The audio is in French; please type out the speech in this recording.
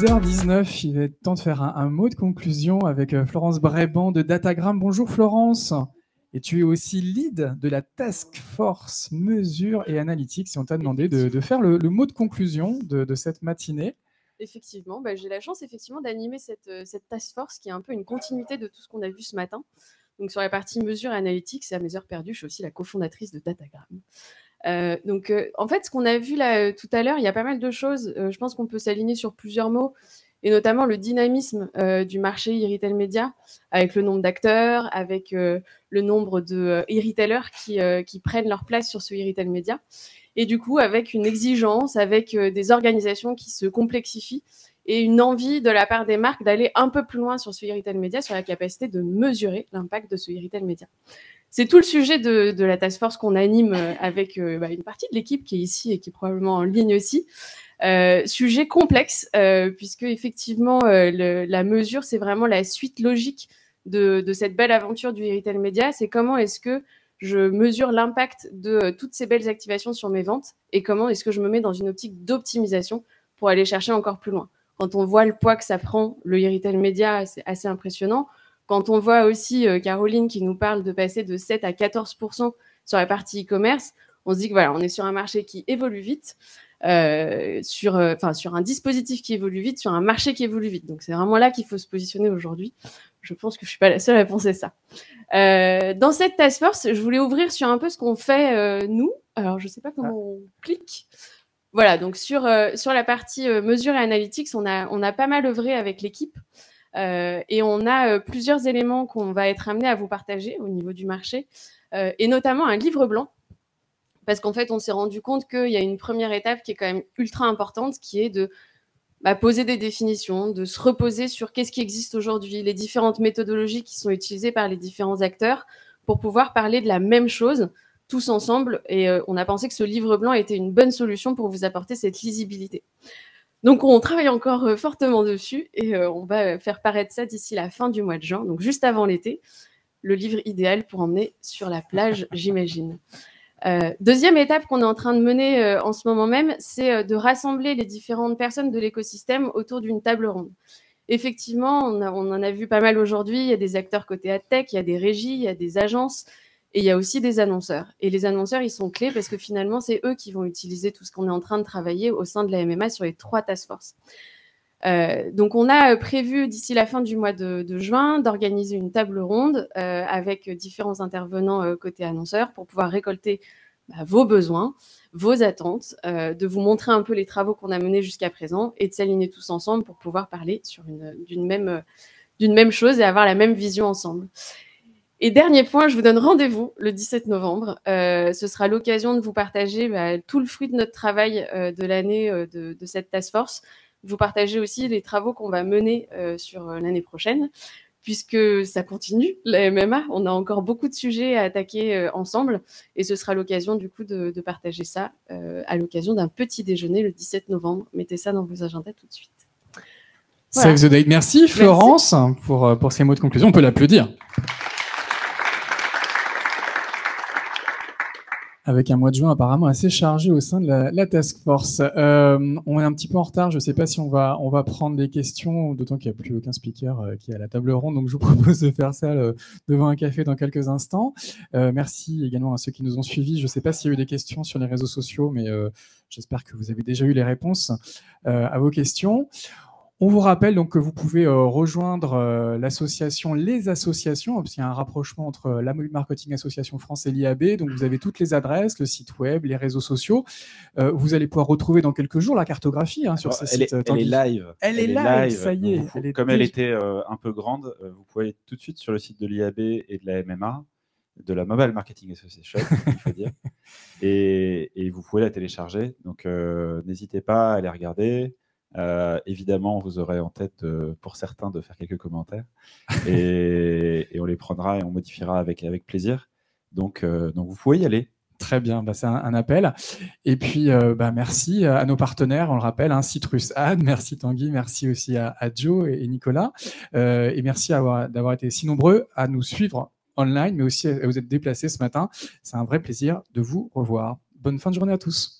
10h19, il va être temps de faire un mot de conclusion avec Florence Brébant de Datagram. Bonjour Florence, et tu es aussi lead de la Task Force Mesures et Analytics. Et on t'a demandé de faire le mot de conclusion de cette matinée. Effectivement, j'ai la chance d'animer cette task force qui est un peu une continuité de tout ce qu'on a vu ce matin. Donc sur la partie mesures et analytics, et à mes heures perdues, je suis aussi la cofondatrice de Datagram. En fait, ce qu'on a vu là tout à l'heure, il y a pas mal de choses. Je pense qu'on peut s'aligner sur plusieurs mots, et notamment le dynamisme du marché e-retail média, avec le nombre d'acteurs, avec le nombre de e-retailers qui prennent leur place sur ce e-retail média. Et du coup, avec une exigence, avec des organisations qui se complexifient et une envie de la part des marques d'aller un peu plus loin sur ce e-retail média, sur la capacité de mesurer l'impact de ce e-retail média. C'est tout le sujet de la task force qu'on anime avec une partie de l'équipe qui est ici et qui est probablement en ligne aussi. Sujet complexe, puisque effectivement, la mesure, c'est vraiment la suite logique de cette belle aventure du e-retail média. C'est comment est-ce que je mesure l'impact de toutes ces belles activations sur mes ventes et comment est-ce que je me mets dans une optique d'optimisation pour aller chercher encore plus loin. Quand on voit le poids que ça prend, le e-retail média, c'est assez impressionnant. Quand on voit aussi Caroline qui nous parle de passer de 7 à 14% sur la partie e-commerce, on se dit que voilà, on est sur un marché qui évolue vite, sur un dispositif qui évolue vite, sur un marché qui évolue vite. Donc c'est vraiment là qu'il faut se positionner aujourd'hui. Je pense que je suis pas la seule à penser ça. Dans cette task force, je voulais ouvrir sur un peu ce qu'on fait nous. Alors je sais pas comment on clique. Voilà, donc sur la partie mesures et analytics, on a pas mal œuvré avec l'équipe. Et on a plusieurs éléments qu'on va être amenés à vous partager au niveau du marché, et notamment un livre blanc, parce qu'en fait, on s'est rendu compte qu'il y a une première étape qui est quand même ultra importante, qui est de poser des définitions, de se reposer sur qu'est-ce qui existe aujourd'hui, les différentes méthodologies qui sont utilisées par les différents acteurs pour pouvoir parler de la même chose tous ensemble. Et on a pensé que ce livre blanc était une bonne solution pour vous apporter cette lisibilité. Donc, on travaille encore fortement dessus et on va faire paraître ça d'ici la fin du mois de juin, donc juste avant l'été. Le livre idéal pour emmener sur la plage, j'imagine. Deuxième étape qu'on est en train de mener en ce moment même, c'est de rassembler les différentes personnes de l'écosystème autour d'une table ronde. Effectivement, on en a vu pas mal aujourd'hui. Il y a des acteurs côté AdTech, il y a des régies, il y a des agences. Et il y a aussi des annonceurs. Et les annonceurs, ils sont clés parce que finalement, c'est eux qui vont utiliser tout ce qu'on est en train de travailler au sein de la MMA sur les 3 task force. Donc, on a prévu d'ici la fin du mois de juin d'organiser une table ronde avec différents intervenants côté annonceurs pour pouvoir récolter vos besoins, vos attentes, de vous montrer un peu les travaux qu'on a menés jusqu'à présent et de s'aligner tous ensemble pour pouvoir parler d'une même chose et avoir la même vision ensemble. Et dernier point, je vous donne rendez-vous le 17 novembre. Ce sera l'occasion de vous partager tout le fruit de notre travail de l'année de cette task force. De vous partager aussi les travaux qu'on va mener sur l'année prochaine, puisque ça continue, la MMA. On a encore beaucoup de sujets à attaquer ensemble. Et ce sera l'occasion du coup de partager ça à l'occasion d'un petit déjeuner le 17 novembre. Mettez ça dans vos agendas tout de suite. Voilà. Save the date. Merci Florence. Pour ces mots de conclusion. On peut l'applaudir. Avec un mois de juin apparemment assez chargé au sein de la task force. On est un petit peu en retard, je ne sais pas si on va prendre des questions, d'autant qu'il n'y a plus aucun speaker qui est à la table ronde, donc je vous propose de faire ça devant un café dans quelques instants. Merci également à ceux qui nous ont suivis. Je ne sais pas s'il y a eu des questions sur les réseaux sociaux, mais j'espère que vous avez déjà eu les réponses à vos questions. On vous rappelle donc que vous pouvez rejoindre l'association Les Associations, parce qu'il y a un rapprochement entre la Mobile Marketing Association France et l'IAB. Donc vous avez toutes les adresses, le site web, les réseaux sociaux. Vous allez pouvoir retrouver dans quelques jours la cartographie sur ces sites. Elle est live. Elle est live, ça y est. Elle était un peu grande, vous pouvez aller tout de suite sur le site de l'IAB et de la MMA, de la Mobile Marketing Association, il faut dire. Et vous pouvez la télécharger. Donc n'hésitez pas à aller regarder. Évidemment, vous aurez en tête pour certains de faire quelques commentaires et on les prendra et on modifiera avec plaisir. Donc vous pouvez y aller. Très bien, c'est un appel. Et puis, merci à nos partenaires, on le rappelle, Citrus Ad, merci Tanguy, merci aussi à Joe et Nicolas. Et merci d'avoir été si nombreux à nous suivre online, mais aussi à vous être déplacés ce matin. C'est un vrai plaisir de vous revoir. Bonne fin de journée à tous.